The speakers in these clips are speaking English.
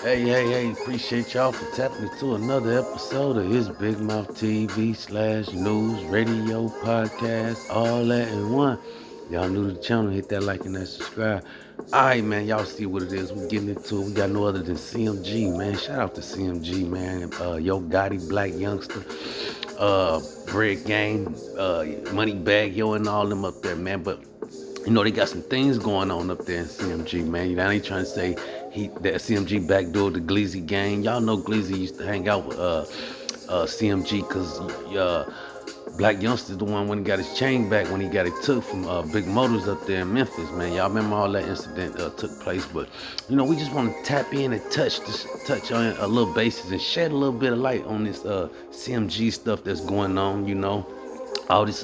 Hey, appreciate y'all for tapping into another episode of his Big Mouth TV / news, radio, podcast, all that in one. Y'all new to the channel, hit that like and that subscribe. Alright, man, y'all see what it is. We getting into it. We got no other than C.M.G, man. Shout out to C.M.G, man. Yo Gotti, Black Youngster, Bread Game, Money Bag, yo, and all them up there, man. But they got some things going on up there in C.M.G, man. I ain't trying to say that C.M.G backdoor the Gleazy gang. Y'all know Gleazy used to hang out with C.M.G because Black Youngster's the one when he got his chain back when he got it took from Big Motors up there in Memphis, man. Y'all remember all that incident took place, but we just want to tap in and touch on a little basis and shed a little bit of light on this C.M.G stuff that's going on. All this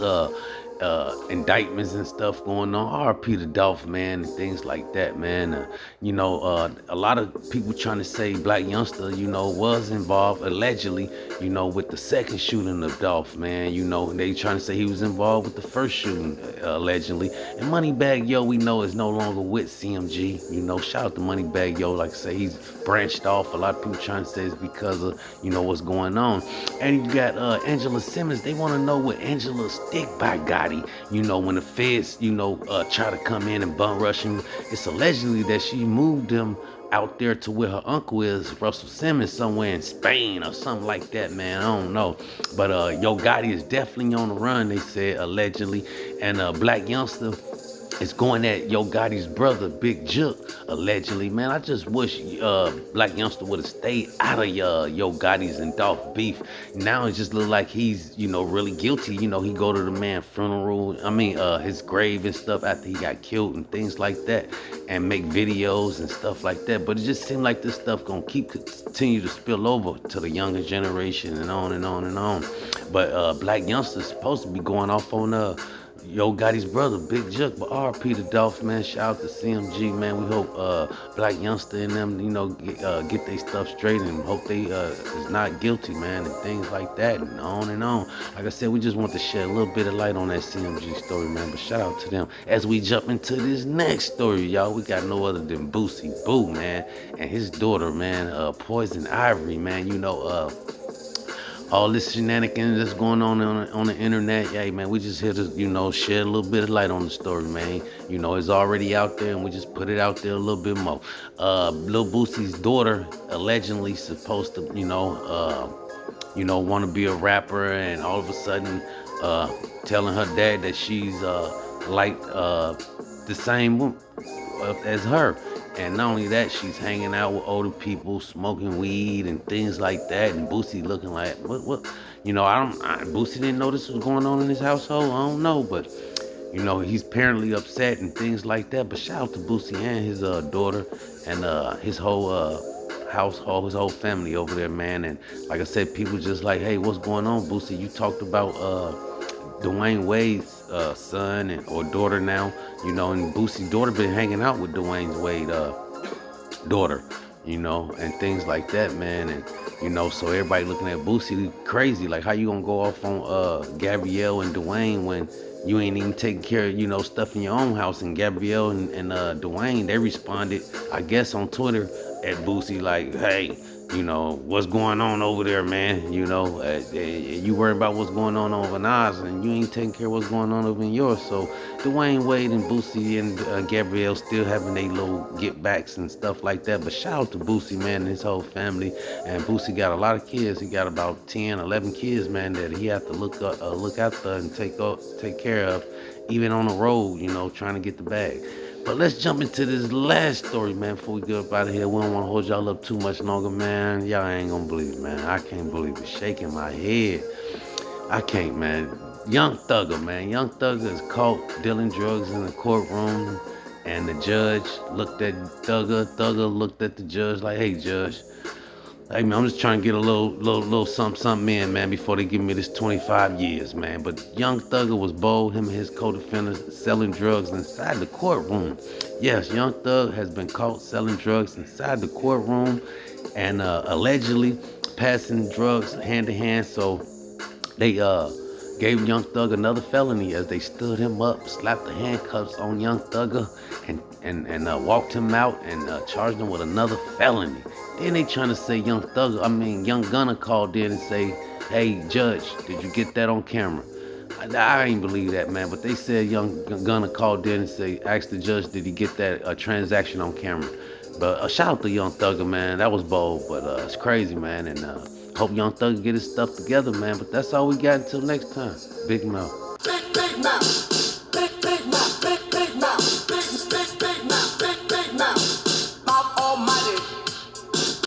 indictments and stuff going on. R.P. the Dolph, man, and things like that, man. A lot of people trying to say Black Youngster, was involved allegedly, with the second shooting of Dolph, man. They trying to say he was involved with the first shooting, allegedly. And Moneybag Yo, we know, is no longer with C.M.G. Shout out to Moneybag Yo. Like I say, he's branched off. A lot of people trying to say it's because of, what's going on. And you got Angela Simmons. They want to know what Angela stick by Gotti. When the feds, try to come in and bum rush him, it's allegedly that she moved him out there to where her uncle is, Russell Simmons, somewhere in Spain or something like that, man. I don't know. But Yo Gotti is definitely on the run, they said, allegedly. And Black Youngster is going at Yo Gotti's brother, Big Jook, allegedly. Man, I just wish Black Youngster would have stayed out of Yo Gotti's and Dolph beef. Now it just look like he's, really guilty. He go to the man's funeral, his grave and stuff after he got killed and things like that, and make videos and stuff like that. But it just seemed like this stuff gonna continue to spill over to the younger generation and on and on and on. But Black Youngster's supposed to be going off on Yo Gotti's brother, Big Jook, but R.P. the Dolph, man. Shout out to C.M.G, man. We hope Black Youngster and them, get their stuff straight and hope they is not guilty, man, and things like that, and on and on. Like I said, we just want to shed a little bit of light on that C.M.G story, man. But shout out to them. As we jump into this next story, y'all, we got no other than Boosie Boo, man, and his daughter, man, Poison Ivory, man. All this shenanigans that's going on the internet, yeah, man, we just here to, shed a little bit of light on the story, man. It's already out there, and we just put it out there a little bit more. Lil Boosie's daughter allegedly supposed to, want to be a rapper, and all of a sudden, telling her dad that she's like the same as her. And not only that, she's hanging out with older people, smoking weed and things like that. And Boosie looking like, what? Boosie didn't know this was going on in his household. I don't know, but he's apparently upset and things like that. But shout out to Boosie and his daughter and his whole household, his whole family over there, man. And like I said, people just like, hey, what's going on, Boosie? You talked about Dwayne Wade's son or daughter now, and Boosie's daughter been hanging out with Dwayne Wade's daughter, and things like that, man. And so everybody looking at Boosie crazy, like how you gonna go off on Gabrielle and Dwayne when you ain't even taking care of stuff in your own house. And Gabrielle and Dwayne, they responded, I guess, on Twitter at Boosie like, hey, what's going on over there, man? You worry about what's going on over in ours, and you ain't taking care of what's going on over in yours. So Dwayne Wade and Boosie and Gabrielle still having their little get backs and stuff like that. But shout out to Boosie, man, and his whole family. And Boosie got a lot of kids. He got about 10, 11 kids, man, that he have to look after and take care of, even on the road, trying to get the bag. But let's jump into this last story, man, before we get up out of here. We don't want to hold y'all up too much longer, man. Y'all ain't gonna believe it, man. I can't believe it. Shaking my head. I can't, man. Young Thugger, man. Young Thugger is caught dealing drugs in the courtroom, and the judge looked at Thugger. Thugger looked at the judge like, hey, judge, hey, man, I'm just trying to get a little something in, man, before they give me this 25 years, man. But Young Thugger was bold, him and his co-defendants selling drugs inside the courtroom. Yes, Young Thug has been caught selling drugs inside the courtroom and allegedly passing drugs hand to hand. So they gave Young Thug another felony as they stood him up, slapped the handcuffs on Young Thugger, and walked him out and charged him with another felony. Then they trying to say Young Gunner called in and say, "Hey, Judge, did you get that on camera?" I ain't believe that, man. But they said Young Gunner called in and asked the judge, did he get that transaction on camera? But shout out to Young Thugger, man. That was bold, but it's crazy, man. And hope Young Thugger get his stuff together, man. But that's all we got until next time. Big mouth. Big mouth.